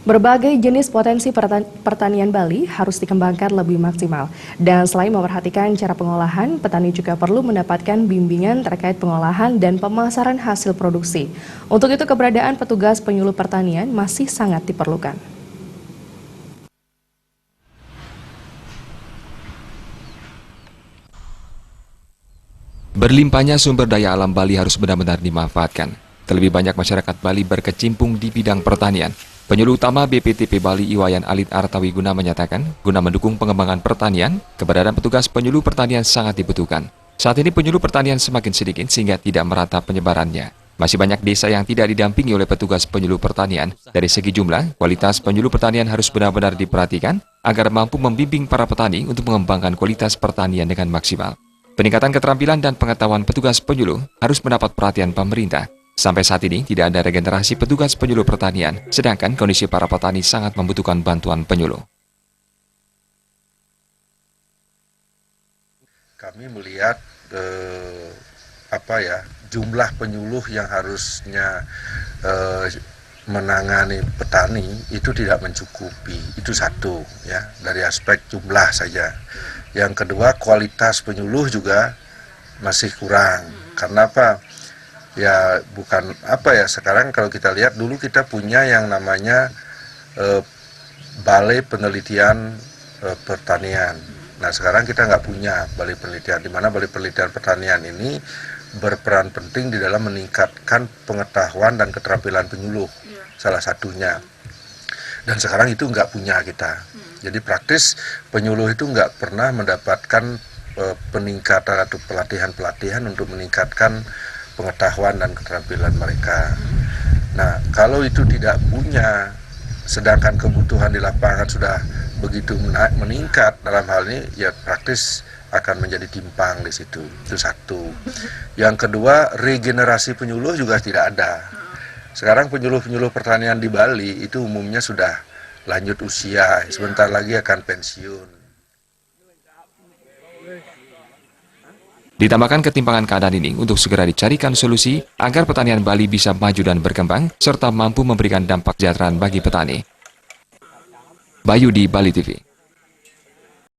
Berbagai jenis potensi pertanian Bali harus dikembangkan lebih maksimal. Dan selain memperhatikan cara pengolahan, petani juga perlu mendapatkan bimbingan terkait pengolahan dan pemasaran hasil produksi. Untuk itu keberadaan petugas penyuluh pertanian masih sangat diperlukan. Berlimpahnya sumber daya alam Bali harus benar-benar dimanfaatkan. Terlebih banyak masyarakat Bali berkecimpung di bidang pertanian. Penyuluh utama BPTP Bali Iwayan Alit Artawiguna menyatakan, guna mendukung pengembangan pertanian, keberadaan petugas penyuluh pertanian sangat dibutuhkan. Saat ini penyuluh pertanian semakin sedikit sehingga tidak merata penyebarannya. Masih banyak desa yang tidak didampingi oleh petugas penyuluh pertanian. Dari segi jumlah, kualitas penyuluh pertanian harus benar-benar diperhatikan agar mampu membimbing para petani untuk mengembangkan kualitas pertanian dengan maksimal. Peningkatan keterampilan dan pengetahuan petugas penyuluh harus mendapat perhatian pemerintah. Sampai saat ini tidak ada regenerasi petugas penyuluh pertanian, sedangkan kondisi para petani sangat membutuhkan bantuan penyuluh. Kami melihat jumlah penyuluh yang harusnya menangani petani itu tidak mencukupi. Itu satu ya, dari aspek jumlah saja. Yang kedua, kualitas penyuluh juga masih kurang. Karena apa? Ya sekarang kalau kita lihat dulu kita punya yang namanya Balai Penelitian Pertanian. Nah sekarang kita nggak punya Balai Penelitian, di mana Balai Penelitian Pertanian ini berperan penting di dalam meningkatkan pengetahuan dan keterampilan penyuluh, salah satunya. Dan sekarang itu nggak punya kita. Jadi praktis penyuluh itu nggak pernah mendapatkan peningkatan atau pelatihan-pelatihan untuk meningkatkan pengetahuan dan keterampilan mereka. Nah, kalau itu tidak punya, sedangkan kebutuhan di lapangan sudah begitu meningkat dalam hal ini, ya praktis akan menjadi timpang di situ. Itu satu. Yang kedua, regenerasi penyuluh juga tidak ada. Sekarang penyuluh-penyuluh pertanian di Bali itu umumnya sudah lanjut usia, sebentar lagi akan pensiun. Ditambahkan ketimpangan keadaan ini untuk segera dicarikan solusi agar pertanian Bali bisa maju dan berkembang serta mampu memberikan dampak kesejahteraan bagi petani. Bayu di Bali TV.